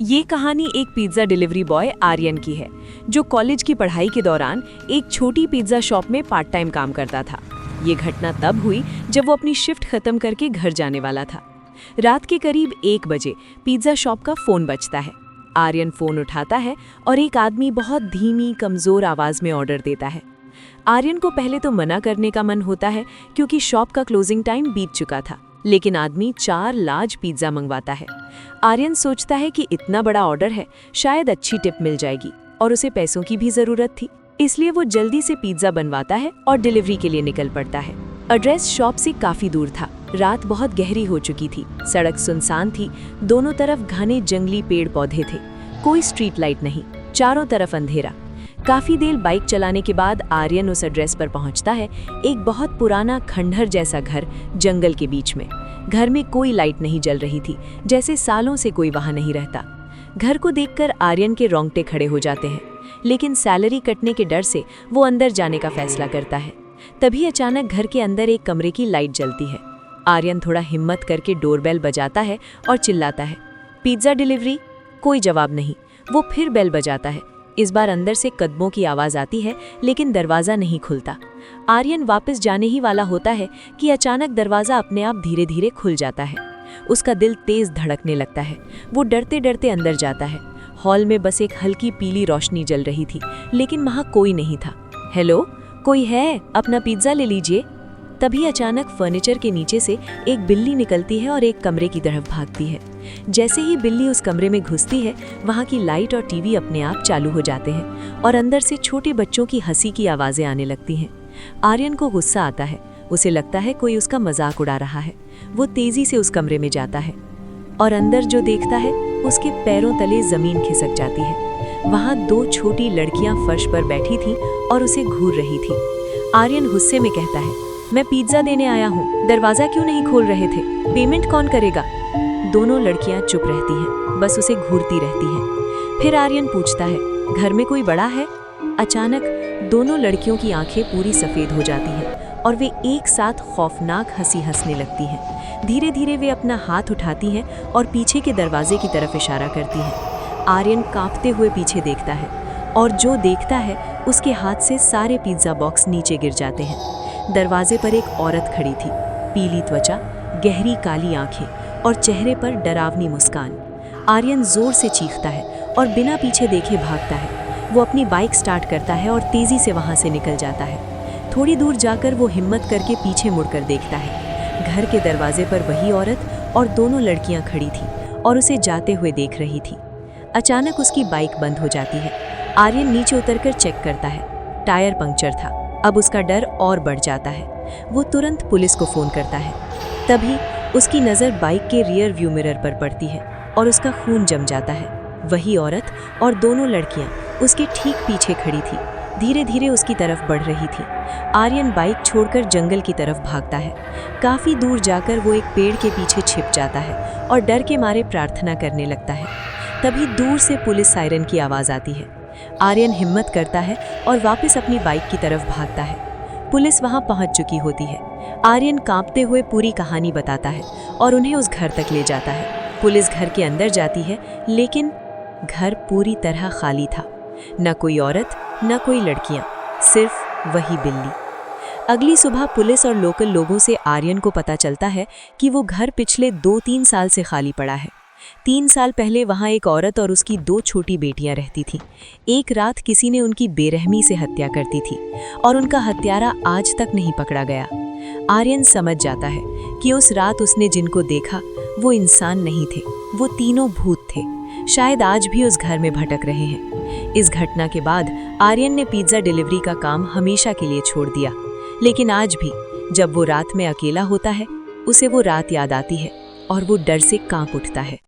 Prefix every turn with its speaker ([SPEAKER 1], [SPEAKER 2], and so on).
[SPEAKER 1] ये कहानी एक पिज्ज़ा डिलीवरी बॉय आर्यन की है, जो कॉलेज की पढ़ाई के दौरान एक छोटी पिज्ज़ा शॉप में पार्ट टाइम काम करता था। ये घटना तब हुई जब वो अपनी शिफ्ट खत्म करके घर जाने वाला था। रात के करीब 1 बजे पिज्ज़ा शॉप का फ़ोन बजता है। आर्यन फ़ोन उठाता है और एक आदमी बहुत धीमी कमज़ोर आवाज़ में ऑर्डर देता है। आर्यन को पहले तो मना करने का मन होता है क्योंकि शॉप का क्लोजिंग टाइम बीत चुका था, लेकिन आदमी 4 लार्ज पिज्ज़ा मंगवाता है। आर्यन सोचता है कि इतना बड़ा ऑर्डर है, शायद अच्छी टिप मिल जाएगी और उसे पैसों की भी ज़रूरत थी, इसलिए वो जल्दी से पिज्ज़ा बनवाता है और डिलीवरी के लिए निकल पड़ता है। एड्रेस शॉप से काफ़ी दूर था। रात बहुत गहरी हो चुकी थी, सड़क सुनसान थी, दोनों तरफ घने जंगली पेड़ पौधे थे, कोई स्ट्रीट लाइट नहीं, चारों तरफ अंधेरा। काफ़ी देर बाइक चलाने के बाद आर्यन उस एड्रेस पर पहुंचता है। एक बहुत पुराना खंडहर जैसा घर जंगल के बीच में। घर में कोई लाइट नहीं जल रही थी, जैसे सालों से कोई वहां नहीं रहता। घर को देखकर आर्यन के रोंगटे खड़े हो जाते हैं, लेकिन सैलरी कटने के डर से वो अंदर जाने का फैसला करता है। तभी अचानक घर के अंदर एक कमरे की लाइट जलती है। आर्यन थोड़ा हिम्मत करके डोरबेल बजाता है और चिल्लाता है, पिज्ज़ा डिलीवरी। कोई जवाब नहीं। वो फिर बेल बजाता है। इस बार अंदर से कदमों की आवाज़ आती है, लेकिन दरवाज़ा नहीं खुलता। आर्यन वापस जाने ही वाला होता है कि अचानक दरवाज़ा अपने आप धीरे धीरे खुल जाता है। उसका दिल तेज़ धड़कने लगता है। वो डरते डरते अंदर जाता है। हॉल में बस एक हल्की पीली रोशनी जल रही थी, लेकिन वहाँ कोई नहीं था। हेलो, कोई है? अपना पिज्ज़ा ले लीजिए। तभी अचानक फर्नीचर के नीचे से एक बिल्ली निकलती है और एक कमरे की तरफ भागती है। जैसे ही बिल्ली उस कमरे में घुसती है, वहाँ की लाइट और टीवी अपने आप चालू हो जाते हैं और अंदर से छोटे बच्चों की हंसी की आवाज़ें आने लगती हैं। आर्यन को गुस्सा आता है। उसे लगता है कोई उसका मजाक उड़ा रहा है। वो तेज़ी से उस कमरे में जाता है और अंदर जो देखता है, उसके पैरों तले ज़मीन खिसक जाती है। वहाँ 2 छोटी लड़कियाँ फर्श पर बैठी थीं और उसे घूर रही थी। आर्यन गुस्से में कहता है, मैं पिज्ज़ा देने आया हूँ, दरवाज़ा क्यों नहीं खोल रहे थे? पेमेंट कौन करेगा? दोनों लड़कियां चुप रहती हैं, बस उसे घूरती रहती हैं। फिर आर्यन पूछता है, घर में कोई बड़ा है? अचानक दोनों लड़कियों की आंखें पूरी सफ़ेद हो जाती हैं और वे एक साथ खौफनाक हंसी हंसने लगती हैं। धीरे धीरे वे अपना हाथ उठाती हैं और पीछे के दरवाजे की तरफ इशारा करती हैं। आर्यन कांपते हुए पीछे देखता है और जो देखता है, उसके हाथ से सारे पिज्ज़ा बॉक्स नीचे गिर जाते हैं। दरवाजे पर एक औरत खड़ी थी, पीली त्वचा, गहरी काली आंखें और चेहरे पर डरावनी मुस्कान। आर्यन जोर से चीखता है और बिना पीछे देखे भागता है। वो अपनी बाइक स्टार्ट करता है और तेज़ी से वहाँ से निकल जाता है। थोड़ी दूर जाकर वो हिम्मत करके पीछे मुड़कर देखता है। घर के दरवाजे पर वही औरत और दोनों लड़कियाँ खड़ी थी और उसे जाते हुए देख रही थी। अचानक उसकी बाइक बंद हो जाती है। आर्यन नीचे उतरकर चेक करता है, टायर पंक्चर था। अब उसका डर और बढ़ जाता है। वो तुरंत पुलिस को फ़ोन करता है। तभी उसकी नज़र बाइक के रियर व्यू मिरर पर पड़ती है और उसका खून जम जाता है। वही औरत और दोनों लड़कियां उसके ठीक पीछे खड़ी थी, धीरे धीरे उसकी तरफ बढ़ रही थी। आर्यन बाइक छोड़कर जंगल की तरफ भागता है। काफ़ी दूर जाकर वो एक पेड़ के पीछे छिप जाता है और डर के मारे प्रार्थना करने लगता है। तभी दूर से पुलिस सायरन की आवाज़ आती है। आर्यन हिम्मत करता है और वापस अपनी बाइक की तरफ भागता है। पुलिस वहां पहुंच चुकी होती है। आर्यन कांपते हुए पूरी कहानी बताता है और उन्हें उस घर तक ले जाता है। पुलिस घर के अंदर जाती है, लेकिन घर पूरी तरह खाली था। न कोई औरत, न कोई लड़कियां, सिर्फ वही बिल्ली। अगली सुबह पुलिस और लोकल लोगों से आर्यन को पता चलता है कि वो घर पिछले 2-3 साल से खाली पड़ा है। 3 साल पहले वहाँ एक औरत और उसकी 2 छोटी बेटियां रहती थीं। एक रात किसी ने उनकी बेरहमी से हत्या कर दी थी और उनका हत्यारा आज तक नहीं पकड़ा गया। आर्यन समझ जाता है कि उस रात उसने जिनको देखा वो इंसान नहीं थे, वो तीनों भूत थे। शायद आज भी उस घर में भटक रहे हैं। इस घटना के बाद आर्यन ने पिज्ज़ा डिलीवरी का काम हमेशा के लिए छोड़ दिया, लेकिन आज भी जब वो रात में अकेला होता है, उसे वो रात याद आती है और वो डर से कांप उठता है।